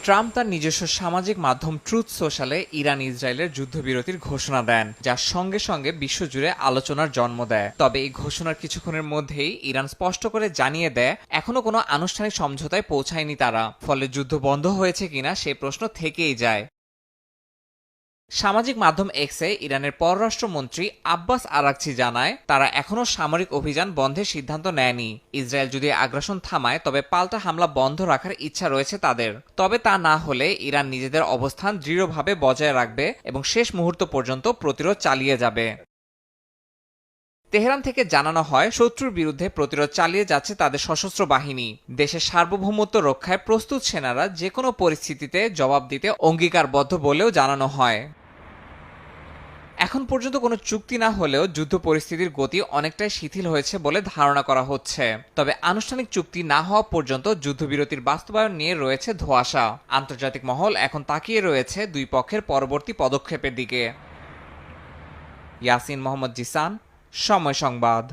Trump তার নিজস্ব সামাজিক মাধ্যম ট্রুথ সোশ্যালে ইরান ইসরায়েলের যুদ্ধবিরতির ঘোষণা দেন, যার সঙ্গে সঙ্গে বিশ্বজুড়ে আলোচনার জন্ম দেয়। তবে এই ঘোষণার কিছুক্ষণের মধ্যেই ইরান স্পষ্ট করে জানিয়ে দেয় এখনো কোনো আনুষ্ঠানিক সমঝোতায় পৌঁছায়নি তারা। ফলে যুদ্ধ বন্ধ হয়েছে কিনা সে প্রশ্ন থেকেই যায়। সামাজিক মাধ্যম এক্সে ইরানের পররাষ্ট্রমন্ত্রী আব্বাস আরাকচি জানায় তারা এখনও সামরিক অভিযান বন্ধের সিদ্ধান্ত নেয়নি। ইসরায়েল যদি আগ্রাসন থামায় তবে পাল্টা হামলা বন্ধ রাখার ইচ্ছা রয়েছে তাদের। তবে তা না হলে ইরান নিজেদের অবস্থান দৃঢ়ভাবে বজায় রাখবে এবং শেষ মুহূর্ত পর্যন্ত প্রতিরোধ চালিয়ে যাবে। তেহরান থেকে জানানো হয় শত্রুর বিরুদ্ধে প্রতিরোধ চালিয়ে যাচ্ছে তাদের সশস্ত্র বাহিনী। দেশের সার্বভৌমত্ব রক্ষায় প্রস্তুত সেনারা যে কোনো পরিস্থিতিতে জবাব দিতে অঙ্গীকারবদ্ধ বলেও জানানো হয়। এখন পর্যন্ত কোনো চুক্তি না হলেও যুদ্ধ পরিস্থিতির গতি অনেকটাই শিথিল হয়েছে বলে ধারণা করা হচ্ছে। তবে আনুষ্ঠানিক চুক্তি না হওয়া পর্যন্ত যুদ্ধবিরতির বাস্তবায়ন নিয়ে রয়েছে ধোঁয়াশা। আন্তর্জাতিক মহল এখন তাকিয়ে রয়েছে দুই পক্ষের পরবর্তী পদক্ষেপের দিকে। ইয়াসিন মোহাম্মদ জিসান, সময় সংবাদ।